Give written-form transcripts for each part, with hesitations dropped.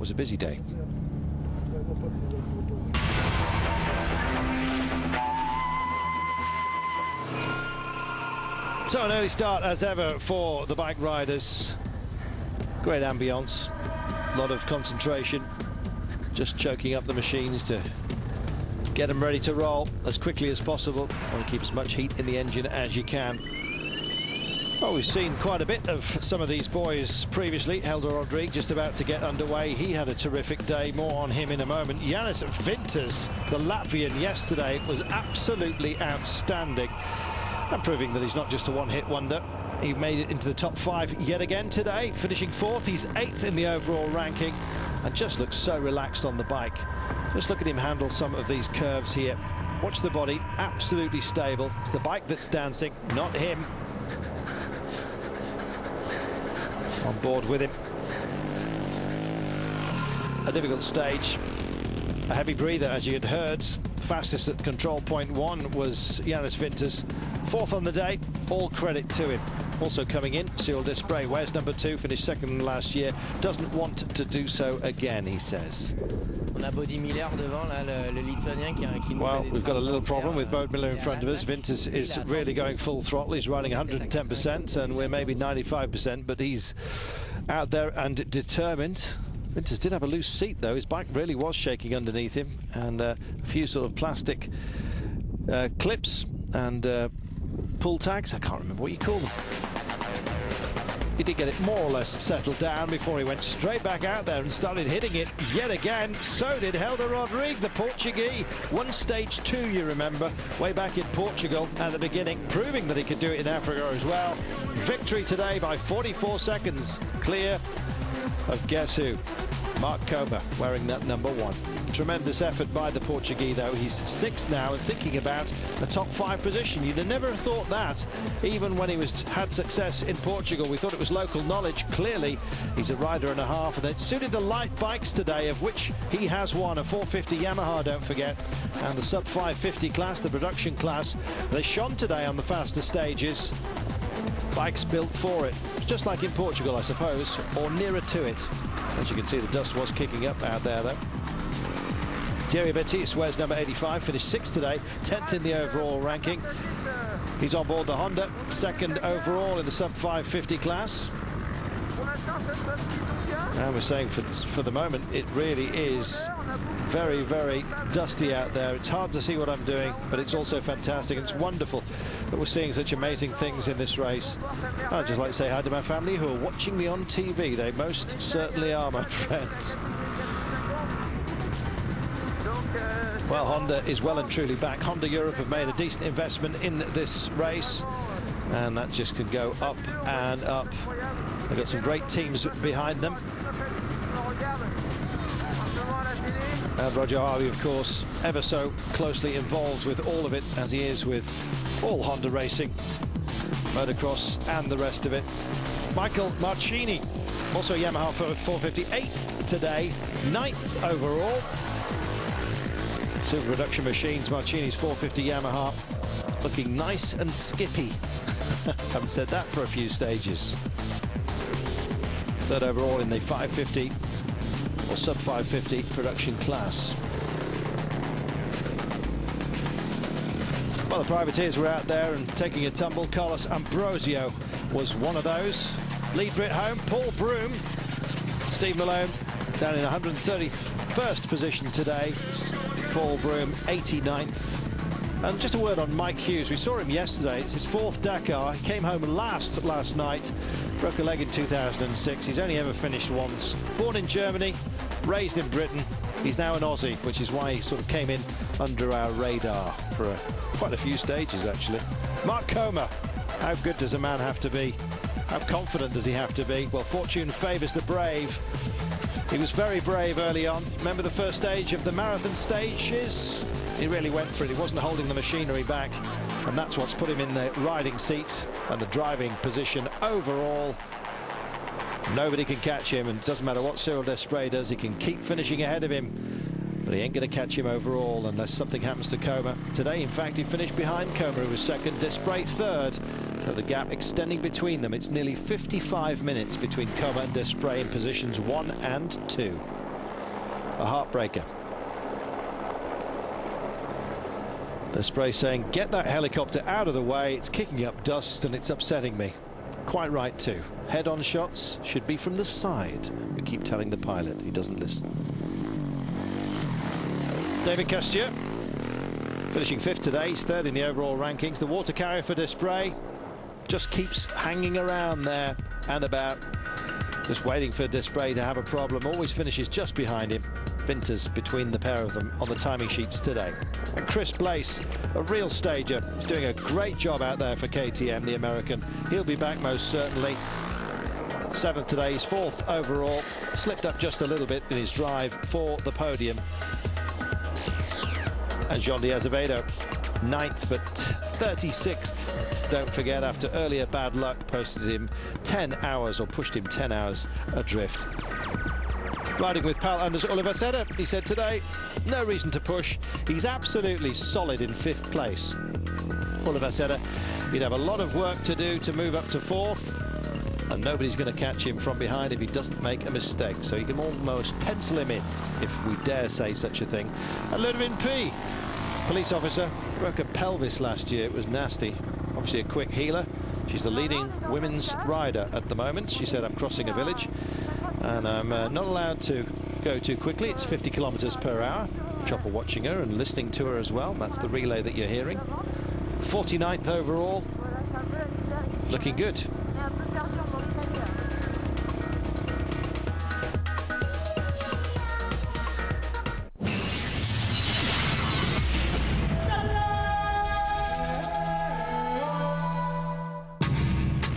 was a busy day. So an early start as ever for the bike riders. Great ambience, a lot of concentration, just choking up the machines to get them ready to roll as quickly as possible. Want to keep as much heat in the engine as you can. Well, we've seen quite a bit of some of these boys previously. Helder Rodrigue just about to get underway. He had a terrific day. More on him in a moment. Jānis Vintas, the Latvian, yesterday was absolutely outstanding, and proving that he's not just a one-hit wonder. He made it into the top 5 yet again today, finishing 4th. He's 8th in the overall ranking and just looks so relaxed on the bike. Just look at him handle some of these curves here. Watch the body, absolutely stable. It's the bike that's dancing, not him. On board with him. A difficult stage. A heavy breather, as you had heard. Fastest at control point 1 was Jānis Vintas. 4th on the day, all credit to him. Also coming in, Cyril Desprez, where's number 2, finished 2nd last year. Doesn't want to do so again, he says. Well, we've got a little problem with Bode Miller in front of us. Vintas is really going full throttle. He's riding 110%, and we're maybe 95%, but he's out there and determined. Vintas did have a loose seat, though. His bike really was shaking underneath him, and a few sort of plastic clips and pull tags. I can't remember what you call them. He did get it more or less settled down before he went straight back out there and started hitting it yet again. So did Helder Rodrigue, the Portuguese. Won stage 2, you remember, way back in Portugal at the beginning, proving that he could do it in Africa as well. Victory today by 44 seconds, clear of guess who? Mark Coma, wearing that number 1. Tremendous effort by the Portuguese, though. He's 6th now and thinking about a top 5 position. You'd have never thought that, even when he had success in Portugal. We thought it was local knowledge. Clearly, he's a rider and a half, and it suited the light bikes today, of which he has one, a 450 Yamaha, don't forget, and the sub 550 class, the production class. They shone today on the faster stages. Bikes built for it, just like in Portugal, I suppose, or nearer to it. As you can see, the dust was kicking up out there, though. Thierry Bettis wears number 85, finished 6th today, 10th in the overall ranking. He's on board the Honda, 2nd overall in the sub 550 class. And we're saying for the moment, it really is very, very dusty out there. It's hard to see what I'm doing, but it's also fantastic. It's wonderful that we're seeing such amazing things in this race. I'd just like to say hi to my family who are watching me on TV. They most certainly are, my friends. Well, Honda is well and truly back. Honda Europe have made a decent investment in this race, and that just can go up and up. They've got some great teams behind them. And Roger Harvey, of course, ever so closely involved with all of it, as he is with all Honda racing, motocross and the rest of it. Michael Marcini, also Yamaha 458 today, 9th overall. Silver Production Machines, Marcini's 450 Yamaha, looking nice and skippy. Haven't said that for a few stages. 3rd overall in the 550 or sub 550 production class. Well, the privateers were out there and taking a tumble. Carlos Ambrosio was one of those. Lead Brit home, Paul Broom. Steve Malone down in 131st position today. Paul Broom 89th. And just a word on Mike Hughes. We saw him yesterday. It's his 4th Dakar. He came home last night. Broke a leg in 2006. He's only ever finished once. Born in Germany, raised in Britain. He's now an Aussie, which is why he sort of came in under our radar for quite a few stages, actually. Mark Coma. How good does a man have to be? How confident does he have to be? Well, fortune favours the brave. He was very brave early on. Remember the first stage of the marathon stages? He really went for it. He wasn't holding the machinery back, and that's what's put him in the riding seat and the driving position overall. Nobody can catch him, and it doesn't matter what Cyril Desprez does, he can keep finishing ahead of him, but he ain't going to catch him overall unless something happens to Coma. Today, in fact, he finished behind Coma, who was 2nd, Desprez 3rd, so the gap extending between them. It's nearly 55 minutes between Coma and Desprez in positions 1 and 2. a heartbreaker. The spray saying, get that helicopter out of the way, it's kicking up dust and it's upsetting me. Quite right too. Head-on shots should be from the side. We keep telling the pilot, he doesn't listen. David Castille, finishing 5th today, he's 3rd in the overall rankings. The water carrier for Desprez just keeps hanging around there and about, just waiting for Desprez to have a problem. Always finishes just behind him. Winters between the pair of them on the timing sheets today. And Chris Blaise, a real stager, is doing a great job out there for KTM, the American. He'll be back most certainly. 7th today, he's 4th overall. Slipped up just a little bit in his drive for the podium. And Joan de Azevedo, 9th, but 36th. Don't forget, after earlier bad luck, posted him 10 hours, or pushed him 10 hours adrift. Riding with pal Anders Oliveira, he said today, no reason to push. He's absolutely solid in 5th place. Oliveira, he'd have a lot of work to do to move up to 4th, and nobody's going to catch him from behind if he doesn't make a mistake. So you can almost pencil him in, if we dare say such a thing. And Ludwig P, police officer, broke a pelvis last year. It was nasty. Obviously a quick healer. She's the leading women's rider at the moment. She said, I'm crossing a village and I'm not allowed to go too quickly. It's 50 kilometers per hour. Chopper watching her and listening to her as well. That's the relay that you're hearing. 49th overall. Looking good.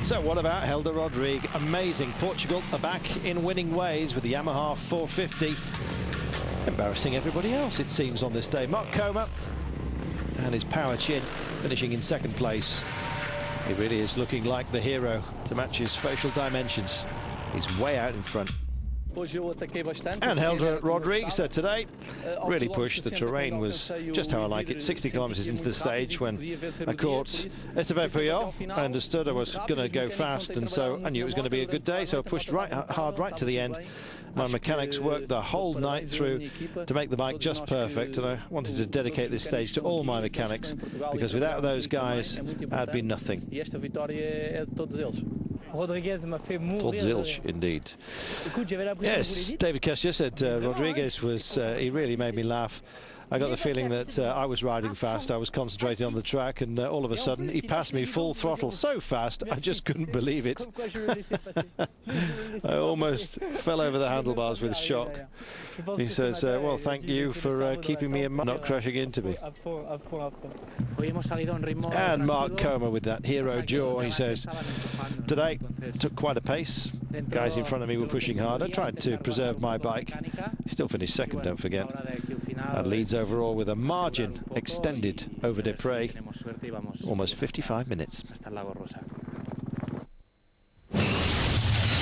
So what about Helder Rodrigue? Amazing. Portugal are back in winning ways with the Yamaha 450. Embarrassing everybody else, it seems, on this day. Mark Coma and his power chin finishing in 2nd place. He really is looking like the hero to match his facial dimensions. He's way out in front. And Helder Rodrigue said today, really pushed. The terrain was just how I like it. 60 kilometers into the stage when I caught Esteban Puyol. I understood I was going to go fast, and so I knew it was going to be a good day, so I pushed hard right to the end. My mechanics worked the whole night through to make the bike just perfect, and I wanted to dedicate this stage to all my mechanics, because without those guys, I'd be nothing. Todos eles, indeed. Yes, David Castille said Rodriguez was, he really made me laugh. I got the feeling that I was riding fast, I was concentrating on the track, and all of a sudden he passed me full throttle so fast I just couldn't believe it. I almost fell over the handlebars with shock. He says, well, thank you for keeping me in mind, not crashing into me. And Mark Coma with that hero jaw, he says, today took quite a pace. Guys in front of me were pushing hard. I tried to preserve my bike. Still finished 2nd, don't forget. And leads overall with a margin extended over Desprez, almost 55 minutes.